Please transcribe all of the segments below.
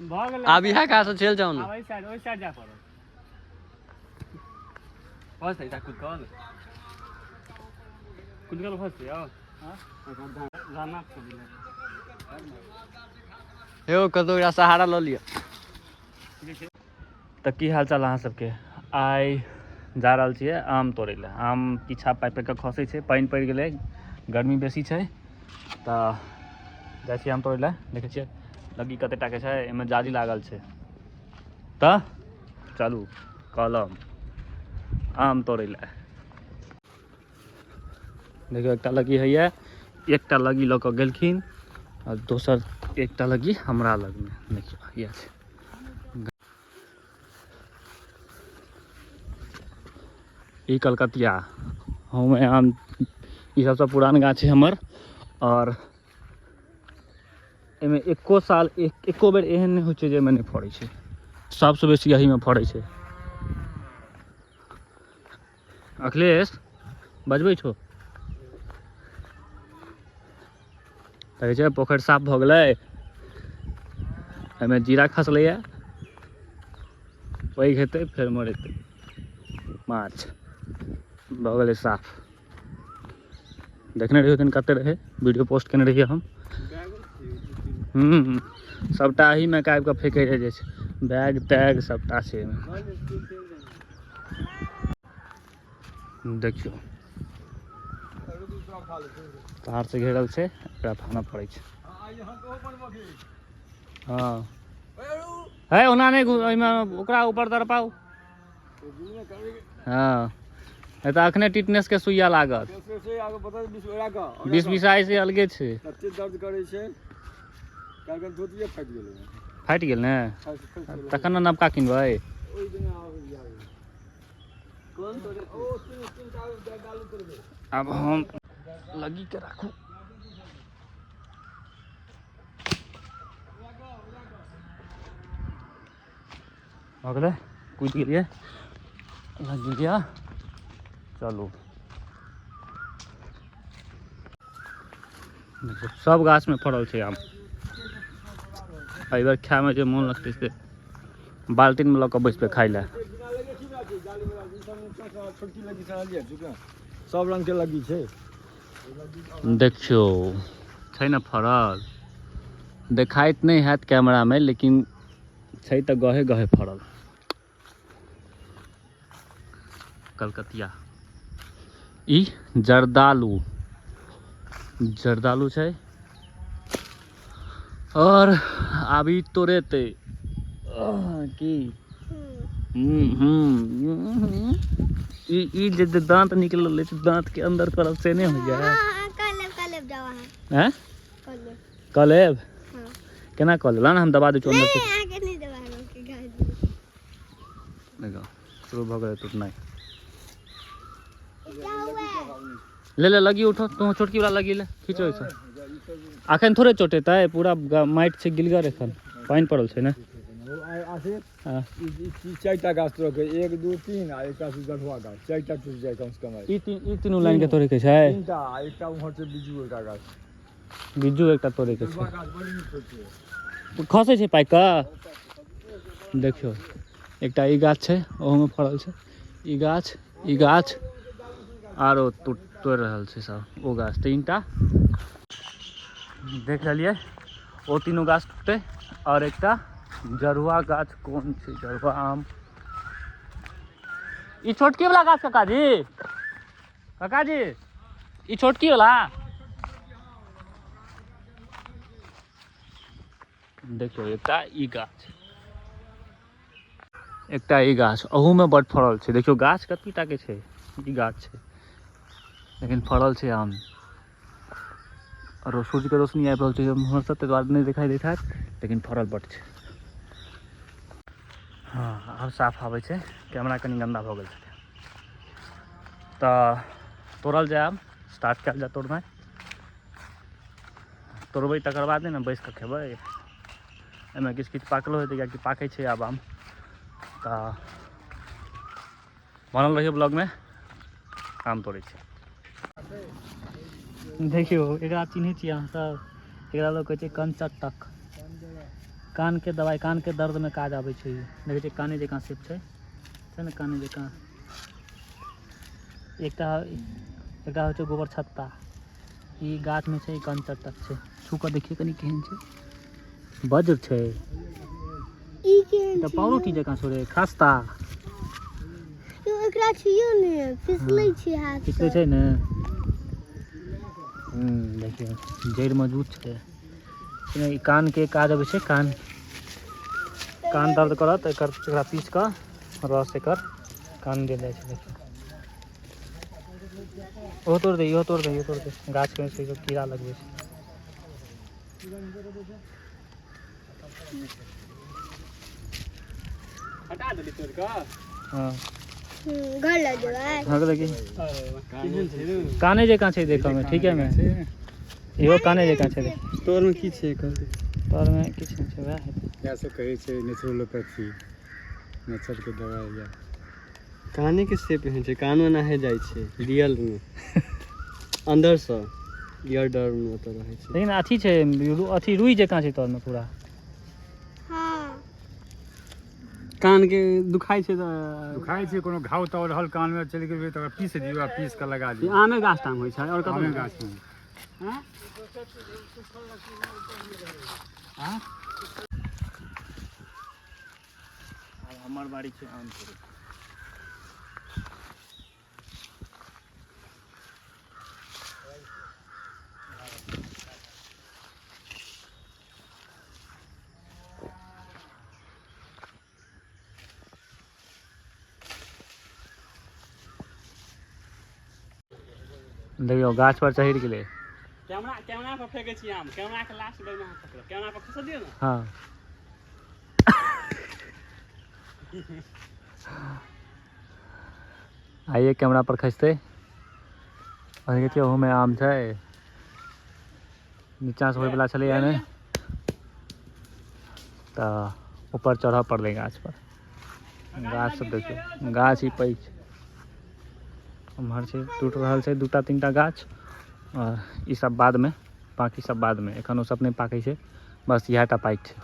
अब यहाँ कहाँ से चल जाओ ना ओइ साइड जा पड़ो बस ऐसा कुछ कॉल फंस जाओ हां जाना तो हे कतो या सहारा ल लिया त की हाल चाल अहाँ सबके आइ जा रहल छियै आम तोड़ै लए आम पीछा पाइप के खसै छै पानि पड़ि गेलै गर्मी बेसी छै तऽ जाइ छियै आम तोड़ै लए देखै छियै लगी कते टा के छै एहिमे जाली लागल छै तऽ चलू कलम आम तोड़ै लए देखियो एकटा लगी हैया एकटा लगी लऽ कऽ गेलखिन और दोसर एकटा लगी हमरा लगमे देखियो इएह छै ई कलकतिया हम आम ई सबसे पुरान गाछ है हमर और एमे एको साल एको बेर एहन नहीं होइ छै जे एमे नहीं फड़ै छै सबसे बेसी यही में फड़ै छै अखिलेश बजबै छौ देखै छै पोखरि साफ भऽ गेलै एहिमे जीरा खसलैए पैघ हेतै फेर मरेतै माछ भऽ गेलै साफ देखने रहिए दिन कते रहे वीडियो पोस्ट केने रहिए हम सबटा एही में काबि कऽ फेंकै रहे जे छै बैग टैग सबटा छै एहिमे देखियो तार से घेरल छै एकरा फाना पड़ै छै हाँ है ओना नहीं ओहिमे ओकरा ऊपर तरपाउ हाँ तो अखने टिटनेस के सुइया लागत 20 से अलगे छे दर्द करे छे फाटि गेल ने तखन नबका किनबै अब हम लगी के राखू हो गेलै कूद गेलिए लगी गया चलो सब गाछ में फड़ल छै आम एहि बेर खाए में जे मोन लगतै से बाल्टीन में लऽ कऽ बैसबै खाइ लए सब रंग के लगी छै देखियो छै ने फड़ल देखाइत नहीं हैत कैमरा में लेकिन छै तऽ गहे गहे फड़ल कलकतिया ई जर्दालू छै और अभी तोड़ेते की ई जे दांत निकलल छै दांत के अंदर करब से नहीं हो जाए कलेब दवा हैं कलेब केना कलेब ला ना हम दबा दै छी अंदर से आके नहीं दवा के गाय देखो शुरू भ गेलै टूटनाइ क्या हुआ ले ले लगी उठो तू छोटकी वाला लगी ले खींचो इसे अखन थोड़े चोटेता है पूरा माइट से गिलगर एखन पानी पड़ल छै ने हां चारटा गाछ तोड़ के 1 2 3 आ एकटा से गढ़वा गाछ चारटा टूट जाए कम से कम ई तीनों लाइन के तोड़े के छै तीनटा एकटा उम्हर से बिजू एकटा गाछ बिज्जू एकटा तोड़े के छै खसे छै पाइक का देखियो एकटा ई गाछ छै ओहो में फड़ल छै ई गाछ आरो तोड़ रहल छै सब ओ गाछ तीनटा देख लिये ओ तीनों गाछ टूटते और एकटा जरुआ गाछ कौन छै जरुआ आम ई छोटकी वाला गाछ काकाजी ई छोटकी वाला देखियो एकटा ई गाछ अहू में बड़ फड़ल छै देखियो गाछ कतेटा के छै ई गाछ छै लेकिन फड़ल छै आम और सूर्य के रोशनी आबि रहल छै हमर सब तो नहीं दिखाई देता है लेकिन फड़ल बड़ छै हाँ अब साफ आबै छै कैमरा कनी गंदा भऽ गेल छै तऽ तोड़ल जाए आब स्टार्ट कयल जाए तोड़नाइ तोड़बै तकर बाद ने बैस कऽ खेबै एहिमे किछु किछु पाकलो हेतै किएकि पाकै छै आब आम तऽ बनल रहिए ब्लॉग में आम तोड़ै छै देखियो एकरा चिन्है छियै अहाँ सब एकरा लोग कहै छै कंचटक कान के दवाई, कान के दर्द में काज आबै छै। देखै छियै काने जकाँ शेप छै ने, काने जकाँ। एकटा होइ छै गोबर छत्ता, ई गाछ में छै, कंचर तक छै। छू कऽ देखिए कनी केहन छै। वज्र छै, ई केहन तऽ पावरोटी जकाँ छोड़े खस्ता। एकरा छियो ने फिसलै छै हाथ फिसलै छै ने। देखियौ जड़ि मजबूत छै। ई कान के काज अबै छै। कान दर्द करत, एकरा पीस कऽ रस एकर कान देल जाइ छै। देखियौ ओहो तोड़ दे, इहो तोड़ दे, इहो तोड़ दे। गाछ में से कीड़ा लगबै छै। हटा देली तोड़ कऽ। हाँ घर लऽ जेबै। भग लगी केहन छै रे? काने जकाँ छै देखऽ में, ठीके में। इहो काने जकाँ छै। देख तोड़ में की छै एकर? तोर में किछु नहि छै, वएह हेतै। इएह सब कहै छै नेचुरोपैथी, नेचर के दवाई या काने के शेप एहन छै, कानो नहे जाइ छै रियल में। अंदर से ईयर डर में ओतऽ रहै छै। लेकिन अथी छै, अथी रुई जकाँ छै तोर में पूरा। हाँ कान के दुखाइ छै तऽ दुखाइ छै, कोनो घाव ताव रहल कान में चलि गेल तऽ पीस दियौ, आ पीस कऽ लगा दियौ। आमे गाछ टाम होइ छै और आमे कतौ गाछ में। हैं? अब हमर बाड़ी छै आम तोड़े। देखियो गाछ पर चढ़ि गेलै। कैमरा पर फेंकै छी आम, कैमरा के लास्ट बेर में हाथ पकड़ो, कैमरा पर खसा दियो ना। हाँ आइए कैमरा पर खसते। और देखियो ओहू में आम छै, नीचा से होय वाला छलै ने, तऽ ऊपर चढ़ऽ पड़लै गाछ पर। गाछ सब देखियो, गाछ ही पैघ छै। उम्हर छै टूट रहल छै, दूटा तीनटा गाछ। और ई सब बाद में, बाकी सब बाद में। एखन ओ सब नहीं पाकै छै, बस इएह टा पाकि छै।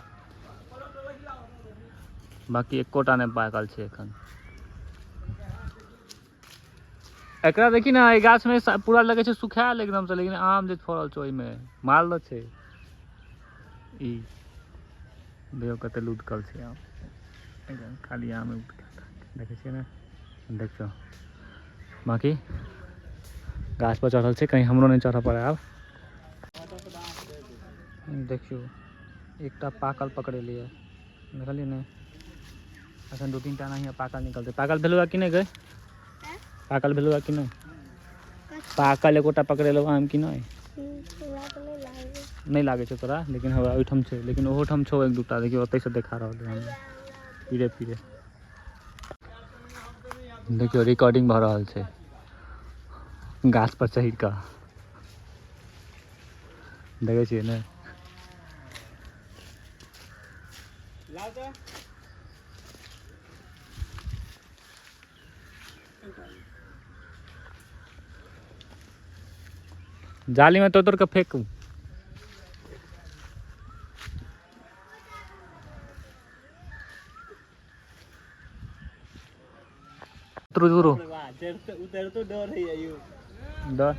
बाकी एकोटा नहीं पाकल छै एखन। एकरा देखी ना, एहि गाछ में पूरा लगे छै सुखायल एकदम से, लेकिन आम जे फड़ल छै ओहिमे मालदह छै। ई देखियो कते लुदकल छै आम, एकदम खाली आम देखे छियै ना। देखियो बाकी गाछ पर चढ़ल छै, कहीं हमरो नहीं चढ़ऽ पड़े। आब देखियो एकटा पाकल पकड़ेलिए, देखलिए ने। अखन दू तीन टा नहीं पाकल निकलते। पाकल भेलुआ कि नहीं गए? पाकल भेलुआ कि नहीं? पाकल एगोटा पकड़ेलो आम कि नहीं? नहीं लागे छै तोरा, लेकिन हमरा ओहिठाम छै। लेकिन ओहो ठाम छौ एक दूटा, देखियो ओतै से देखा रहल है हमरा पीरे पीरे। देखियो रिकॉर्डिंग भ रहल छै गाछ पर चढ़ कऽ, देखे छियै ने। जाली में तोड़ के फेंकू। उतरो उतर तो डर है यो। डर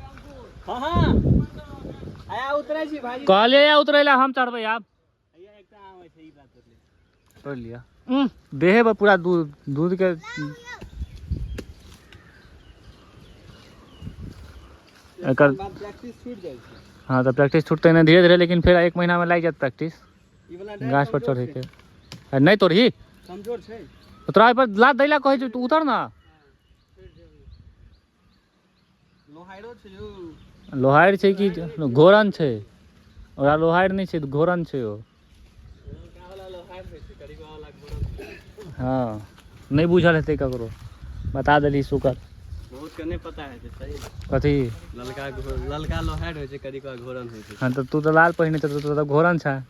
हां हां आया उतरै छी भाई। कहले या उतरै ला, हम चढ़बै आब। आया एकटा आम छै, ई बात ले तोड़ लिया। देहे पर पूरा दूध के एकर प्रैक्टिस छूट जाइ छै। हाँ तो प्रैक्टिस छूटते नहीं धीरे धीरे, लेकिन फिर 1 महीना में लग जात प्रैक्टिस ई वाला गाछ पर चढ़े के। नहीं तोड़ही कमजोर छै तो तोरा पर लात दैला कहै छै, तू उतर ना। लोहाइरो छै यो। लोहार छै कि घोरन छै? ओकरा लोहार नहीं छै, घोरन छै ओ। का वाला लोहार छै, करीब वाला घोड़ा। हाँ नहीं बुझल हेतै ककरो, बता देली शुक्र। बहुत के नहीं पता है सही। कथी? ललका लोहार होइ छै, करीब का घोरन होइ छै। हाँ तो लाल पहिने छै, तो घोरन छै।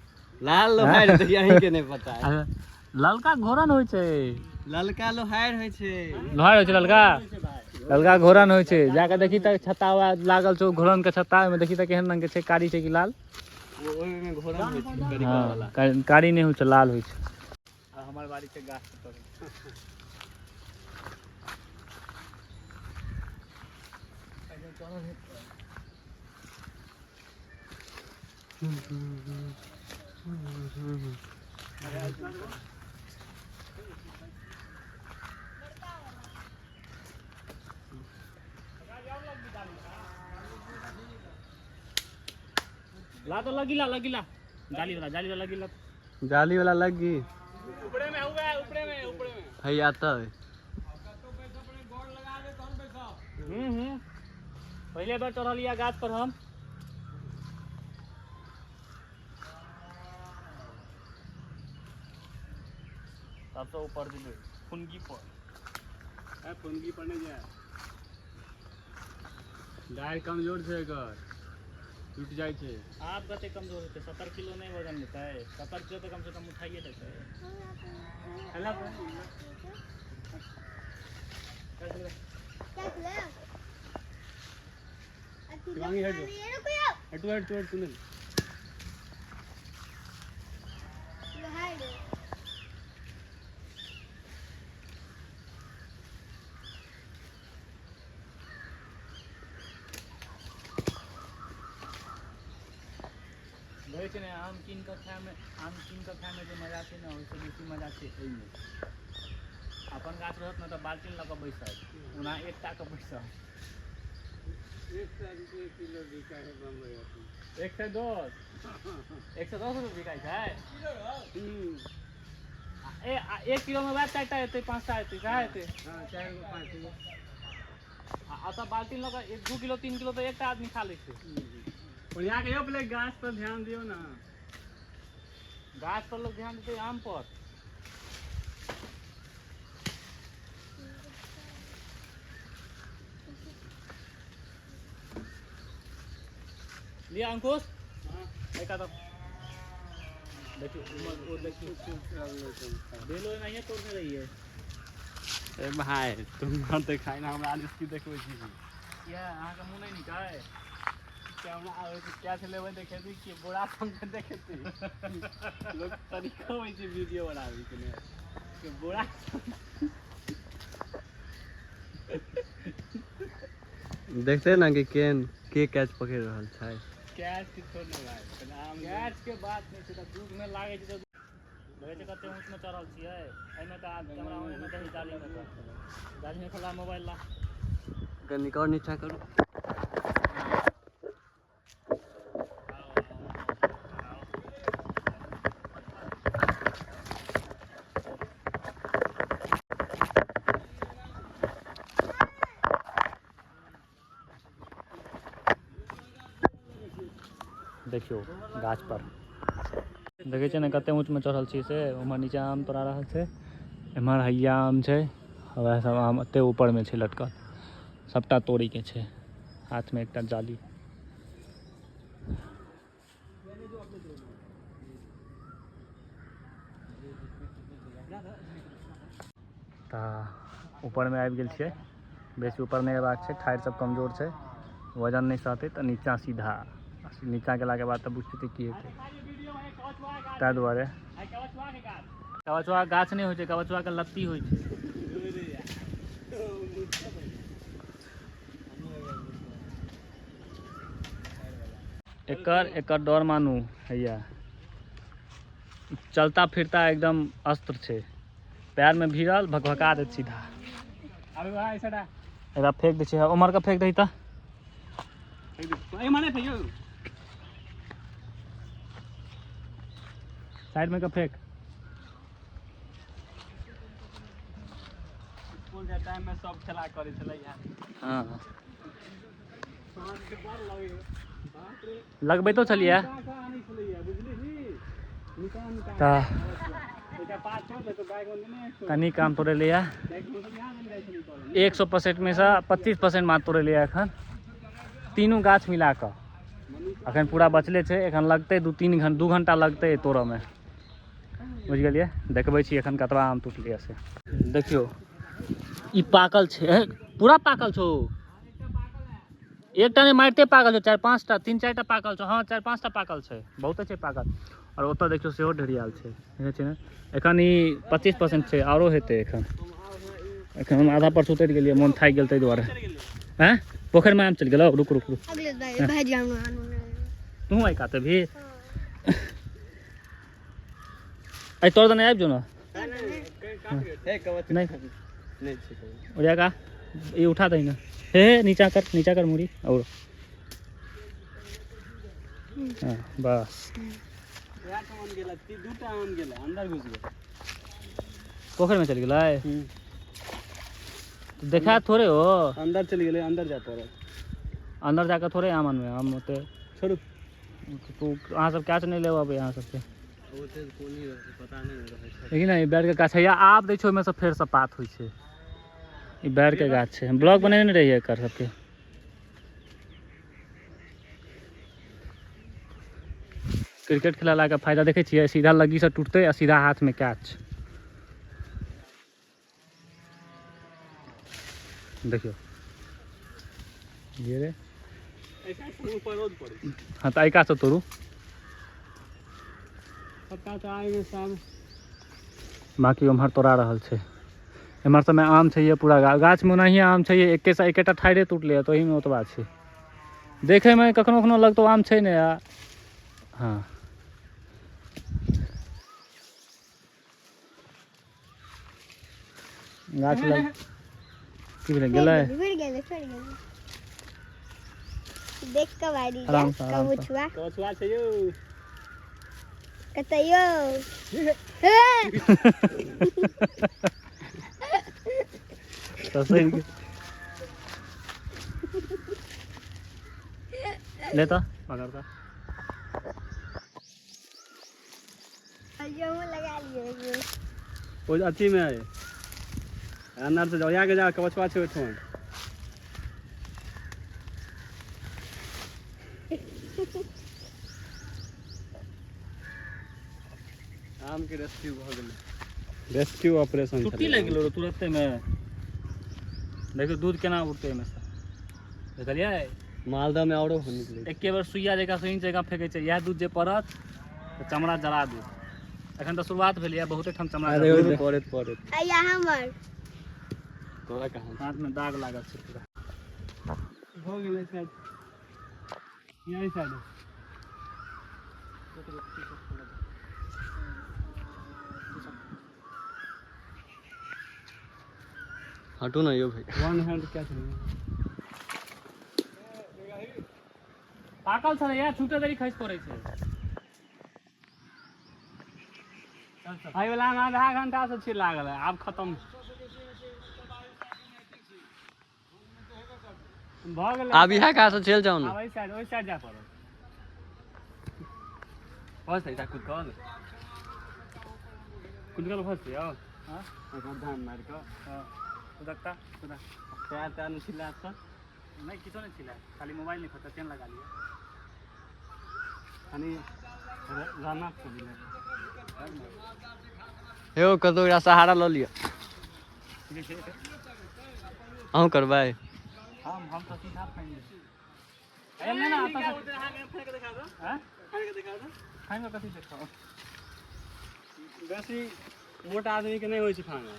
लाल लोहार है यहीं के नहीं पता है। ललका घोरन होइ छै। ललका लोहार होइ छै। लोहार होइ छै ललका? ललका घोरन होइ छै। जाके देखी त छत्ता लागल छौ घोरन के छत्ता में, देखी त केहन रंग के छै, कारी छै कि लाल? वो ओहिमे घोड़ा होइ छै करिका हाँ वाला कारी नहीं हो छै लाल हो छै आ हमार बाड़ी के गाछ पर ला तो लगी ला जाली वाला जाली वाला लग गई ऊपरे में हुआ है ऊपरे में है आता है पहले बार चढ़लिया गाछ पर हम सबसे ऊपर दिले फुनगी पर नहीं जाए गाय कमजोर छै एकर टूट जाइ छै आप कते कमजोर होते 70 किलो नहीं वजन लेता है 70 किलो तो कम से कम उठाइए देते हैं शिवांगी हट सुन आम कीन का खाए में जो मजा छै ना ओइसे बेसी मजा छै एहिमे अपन गाछ रहत ना तो बाल्टीन लऽ कऽ बैसत ओना एकटा के बैसत 1 किलो बिकाय है बम्बई 110 रुपये बिकाय छै एक किलो में वएह 4टा एतै 5टा एतै का एतै हां 4 गो 5 गो आ तऽ बाल्टीन लऽ कऽ 2 किलो 3 किलो तो एकटा आदमी खा लै छै और यहाँ के पहले गाछ पर ध्यान दियो ना गाछ पर लोग ध्यान देते आम पर लिया अंकुश एक आधा देखियो वो देखियो बेलो नहीं है तोड़ने रही है ए भाई तुम घर देखाई ना हमरा आलिस की देखबै छी क्या अहाँ का मुंह नहीं निकाय क्या हमरा आवे छै क्या से लेबै देखे दी कि बोरा संग देखे दी लोग तरीका होइ छै वीडियो बनाबै के ने कि बोरा देखते ना कि के कैच पकड़ रहल छै कैच के छोड़ ना भाई आम कैच के बात नहीं छै दूध में लागे छै तो लगे छै कते ऊंच में चढ़ल छियै एमे त कैमरा ओने में दही जाली में खोला मोबाइल ला कनिक और नीचा करू देखियो गाछ पर देखे छै ने कते ऊंच में चढ़ल छी से उमर नीचा आम तोड़ा रहल छै एमहर हैया आम छै वएह सब आम एते ऊपर में छै लटकल सबटा तोड़ी के छै हाथ में एकटा जाली ता ऊपर में आबि गेल छियै बेसी ऊपर नहीं एबाक छै ठाढ़ि सब कमजोर छै वजन नहीं सहते तो नीचा सीधा नीचा गेलाके बाद तऽ बुझते की हेतै ताहि दुआरे कवचुआ गाछ नहीं होइ छै कवचुआ के लत्ती होइ छै एकर डर मानू हैया चलता फिरता एकदम अस्त्र छै पैर में भिड़ल भकभका देत सीधा अबे भाई सडा एकरा फेंक दै छै उमर का फेंक दही तऽ ए माने फेंकियो साइड में का फेंक स्कूल के टाइम में सब खेला करे छले यार हाँ सांझ के बार लगे बाप रे लगबै तो चलिए का आनी छले यार बुझली ही निकाल ता एका पास छोड़ दे तो बैग में नहीं कनी काम तोड़े लिया बैग में यहां मिल जाय छले 100% में से 25% मात्र तोड़े लिया एखन तीनों गाछ मिला कऽ अखन पूरा बचले छै एखन लगते 2 घंटा लगते तोड़े में बुझ गेलिए देखबै छी एखन कतबा आम टूटलिए से देखियो ई पाकल छै पूरा पाकल छौ एकटा नहीं मारिते पाकल छौ, 4-5टा 3-4टा पाकल छौ। हाँ 4-5टा पाकल छै, बहुते छै पाकल। और ओतऽ देखियो सेहो ढेरियाल छै, देखे छै ने। एखन ई 25% छै, आरो हेतै एखन। एखन हम आधा पर उतरि गेलियै, मोन थाकि गेल ताहि दुआरे। हैं पोखरि में आम चलि गेलौ? रुक रुक रुक, अगले बार भाई जाऊंगा। तू आई काते भी आई तोर दने आबि जो ना। नहीं हो जाएगा, ये उठा दही ना। हे नीचा कर मुड़ी। और हाँ बस पोखर में चल गया। देखा थोड़े हो, अंदर चल गए, अंदर जा पड़े। अंदर जाकर थोड़े आमन में आम होते। छोड़ू तू अहाँ सब क्या नहीं ले अब यहाँ सबके पता नहीं लेकिन ना बैर के गाछ है या आप दै छो में से फेर से पात होइ छै। ई बैर के गाछ छै, हम ब्लॉग बनेने रहिए एकर सबके। क्रिकेट खेला के फायदा देखे छियै, सीधा लगी से टूटते आ सीधा हाथ में कैच। देखियो ये रे, हाँ तो ऐका से तोड़ू। बाकी उम्हर तोड़ा रहल छै। एम्हर सबमे आम छै, पूरा गाछ में ओनाहिए आम छै। एकेटा ठाढ़े टूटले तो ओही में ओतबा छै। देखे में कखनो कखनो लगतो आम छै ने यार। हाँ गाछ लग की भेलै गेलै। देख के बारी आराम से, आराम से। कछुआ छै यौ, कतयो तो सही लेता पकड़ता। लगा लिए वो अथी में है, अंदर से जाओ, यहाँ के जा कछुआ छै ओठन। आम के रेस्क्यू भ गेलै, रेस्क्यू ऑपरेशन छुट्टी लग गेलो तुरंते में। देखियो दूध केना उठते में से, देखलियै। मालदह में औरो निकलै। एके बेर सुइया जगह सुई जगह फेंकै छै, इएह दूध जे पड़त तऽ चमड़ा जरा दू। एखन तऽ शुरुआत भेलै, बहुते ठाम चमड़ा जरा पड़त। आया हमर तोरा कहाँ हाथ में दाग लागल छै पूरा। हो गेलै शायद यही साइड। हटो ना यो भाई, वन हैंड क्या छै? पाकल छलै यार, छूटे देरी खसि पड़ै छै। आइ वाला में आधा घंटा से छी लागल है, आब खत्म भ गेलै। आब इहा कहाँ से चल जाओ ना, ओइ साइड जा पड़ो। फस है कूद कल फस यौ। हां धान मार के कुदकता कुदा पैर पैर में छिला त नहीं, किछो नहीं छिला, खाली मोबाइल नहीं फटा, चेन लगा लिया। अनि राना को दिले हे कतो एकरा सहारा ल लियो। अहूँ करबै? हम तो सीधा फाइन ए नहीं ना आता से फाइन के दिखा दो। हां फाइन के दिखा दो, फाइन में कथि देखाओ? बेसी मोटा आदमी के नहीं होई छै फांगा।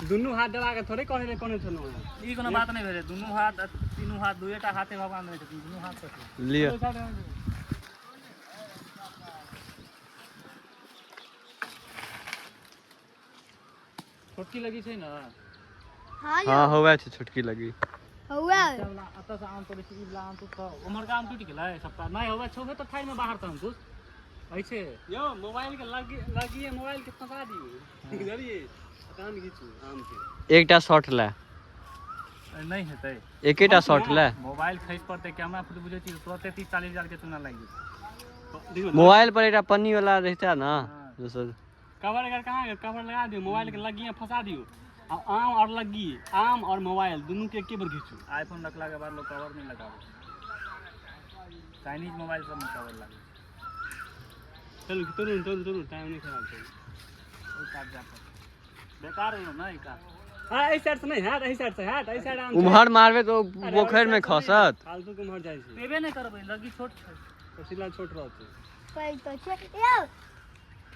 दुनू हाथ दबा के थोड़े कहै ले कोने छनो। ई कोनो बात नहीं भेले, दुनू हाथ तीनू हाथ दुएटा हाथे भगवान रहै छथिन, दुनू हाथ से लियो। छोटकी लगी छै ना। हाँ होवे छै छोटकी लगी। हुआ अतः से आम तोड़े छी, ई आम तो उमर का आम टूट गेलै सबटा। नहीं होवे छोबे तो ठाई में बाहर तहन कुछ ऐसे यो मोबाइल के लगी मोबाइल के फंसा दियो इधरिए कान घीचू आम के। एकटा शॉट ले नहीं हेतै, एकेटा शॉट ले। मोबाइल खसि पड़तै, कैमरा फुट बुझै छी तुरंते 30-40 हजार के चूना लागि जेतै। मोबाइल पर एकटा पन्नी वाला रहता ना दोसर कवर अगर कहाँ कवर लगा दियो, मोबाइल के लगी फंसा दियो। आम और लगी, आम और मोबाइल दोनों के एके बार घीचू। आईफोन रखला के बाद लोग कवर नहीं लगावे, चाइनीज मोबाइल सब में कवर लगे। चलो तुरंत टाइम नहीं खराब करो। ओइ काट जा पर बेकार हो ना ई का। हां एहि साइड से नहीं हां एहि साइड से हां एहि साइड आम उम्हर मारबे तो पोखर में खसत। फालतू के उम्हर जाइ छै पेबे नहीं करबै लगी छोट छै पसीला छोट रहत पैर तो छे यो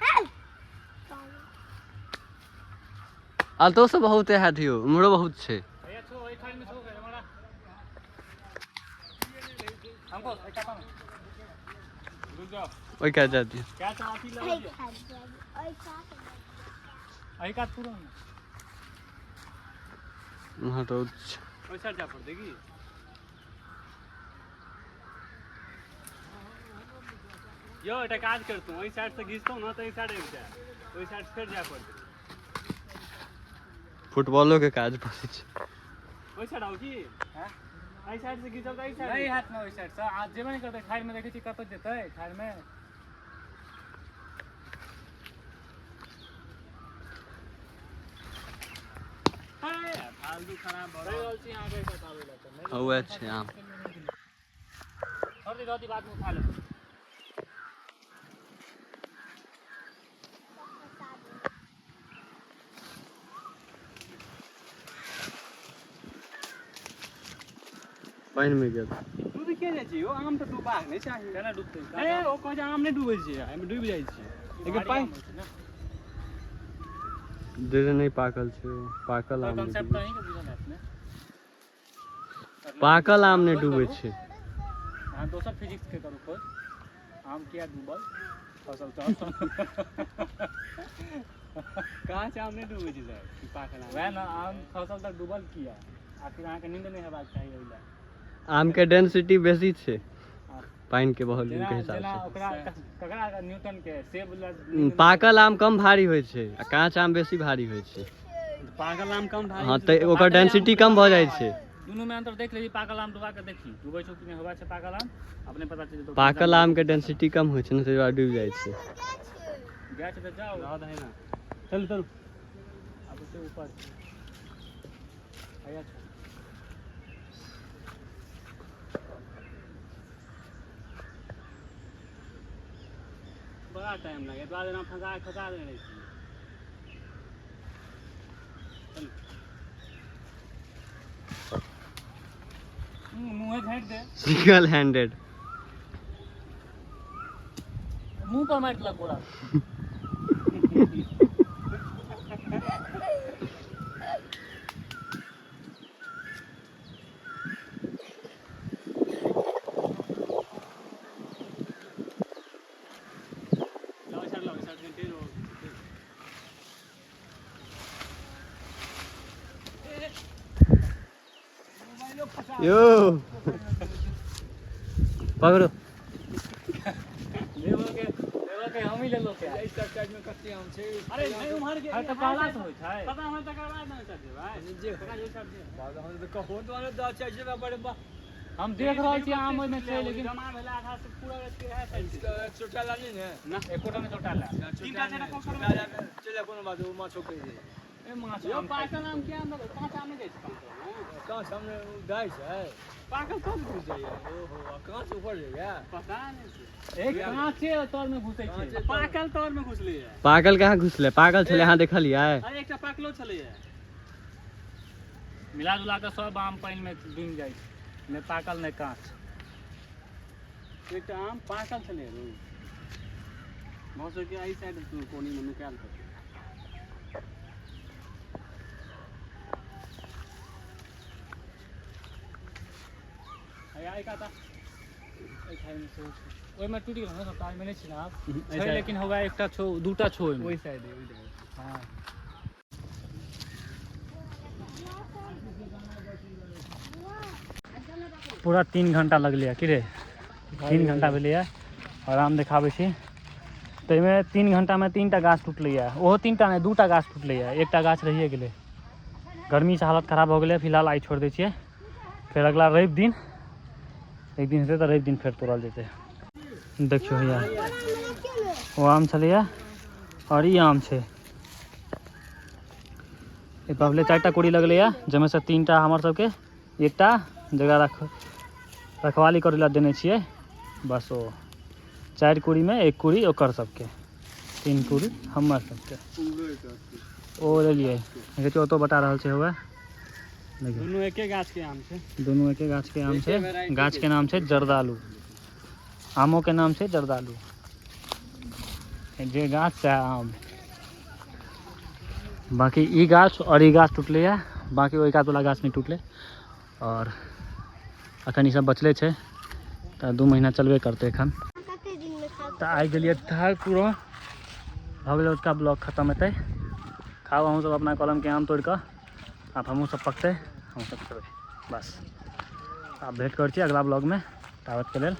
हेल आ तो सब बहुत है थियो उम्हरो बहुत छे भैया छो ओइ खाल में छो हमारा हमको एक काटा रुक जाओ ओइ का जाती क्या चाहती ओए लगी खा ओए खा आई काट पूरा वहां तो ओइ साइड जा पड़ देखी यो एटा काज करतू ओइ साइड से घिसतो ना तो एहि साइड आबि जा ओइ साइड से फिर जा पड़तै फुटबॉलो के काज पड़े छे। ओइ साइड आउ की हां एहि साइड से घिसब एहि साइड नहीं हाथ में ओइ साइड से आज जेबे नहीं करते खाइल में देखै छी कत जेतै खाइल में फालतू खराब सही रहल छी अहाँ के बताबै ला त नहीं हौवे छे आम सर्दी रहती बाद में उठा ले पानी में गेल तू भी के जाइ छी ओ आम त डूबाक नहीं चाही केना डूबतै ए ओ कहै छै आम नहीं डूबै छै एमे डूबि जाइ छै लेकिन पानी देरे नहीं पाकल छे पाकल आम कांसेप्ट नहीं नहीं के बुझल है अपने पाकल आम नहीं डूबे छे हां दोसर फिजिक्स के करू खोज आम किया डूबल फसल तो कहां से आम नहीं डूबै छै सर पाकल आम वह ना आम फसल तक डूबल किया आखिर अहाँ के नींद नहीं हेबाक चाही ओइला आम के डेंसिटी बेसी छे पानी के वॉल्यूम के हिसाब जेना से ओकरा ककरा न्यूटन के सेब ला पाकल आम कम भारी होय छे आ कांच आम बेसी भारी होय छे। पाकल आम कम भारी हां त ओकर डेंसिटी कम भ जाय छे। दोनों में अंतर देख लेबी पाकल आम डुबा के देखी डूबै छौ कि नहीं होबा छै पाकल आम अपने पता चल जेतौ पाकल आम के डेंसिटी कम होय छे न तै दुआरे डूब जाय छे। गया छै त जाओ रह दे ना चल चल अब से ऊपर आया छै बड़ा टाइम लगे बाद में फंसा दे रही थी मुंह झाँक दे सिंगल हैंडेड मुंह पर मार लग पूरा लो सर घंटे रो यो पकड़ो लेवल के हम ही ले लो क्या इस साइड में कच्चे आम छे अरे नहीं उम्हर के हर तो काला से होय छै पता होय तकर बाद ना कर दे भाई जे पकड़ ये कर दे बाद हम तो कहो तो वाला दा चाहि जे बड़े बा हम देख रहल छी आम ओइ में छै लेकिन जमा भेला आधा से पूरा के है साइड छोटा लानी ने ना एकोटा में छोटा ला तीनटा जेना कम कर चले कोनो बात वो माछो के दे ए माछ यो आम खाइ पाकल आम के अंदर कांच आम नहीं गई छै कहां सामने गाय है पाकल कब घुस जाइए ओहो कहां से ऊपर जाएगा पता नहीं एक कांचे तौर में घुसै छै पाकल तौर में घुसले है पागल कहाँ घुसले पागल छले अहाँ देखलियै अरे एकटा पाकलो छले है मिला जुला के सब आम पानी में डूब जाय छै ने पाकल ने कांच एकटा आम पाकल छले रो मौसो के आई साइड कोनी में निकाल कर आई काटा ए खाइ में से ओइ में टूटि गेल न तार में नहीं छै आब छै लेकिन होगा एकटा छौ दूटा छौ ओइ में ओई साइड है ओई साइड हां पूरा 3 घंटा लगलै कि रे 3 घंटा भेलै और आम देखाबै छी ताहिमे 3 घंटामे 3टा गाछ टूटलै ओहो 3टा नहि 2टा गाछ टूटलै एकटा गाछ रहिए गेलै गर्मीसँ हालत खराब भऽ गेलै फिलहाल आइ छोड़ि दै छियै फेर अगला रवि दिन एक दिन हेतै तऽ रवि दिन फेर तोड़ल जेतै देखियौ भैया ओ आम छलैए और ई आम छै ए पहले 4टा कुड़ी लगलैए जाहिमे से 3टा हमर सबके एकटा जगह रखवाली करै लए देने छियै बस ओ 4 कुड़ी में 1 कुड़ी ओकर सबके 3 कुड़ी हमर सबके ओ ले लिए देखिए तो बता रहा है हुआ देखिए दोनों एके गाछ के आम छै। दोनों एक गाछ के आम छै। गाछ के नाम छै जर्दालू, आमों के नाम छै जर्दालू। जे गाछ छै आम, बाकी ई गाछ और ई गाछ टूटले है, बाकी ओहि कात वाला गाछ नहीं टूटले। और अखन ई सब बचले छै तो 2 महीना चलबे करते एखन। कते दिन में सब तो आई गेलिए ठाकुर भऽ गेलै उसका ब्लॉग खत्म हेतै। खाओ अहूँ सब अपना कलम के आम तोड़ कऽ, आब हमहूँ सब पकतै, हम सब खेबै बस। आब भेंट कर छी अगला ब्लॉग में, ताबत के लेल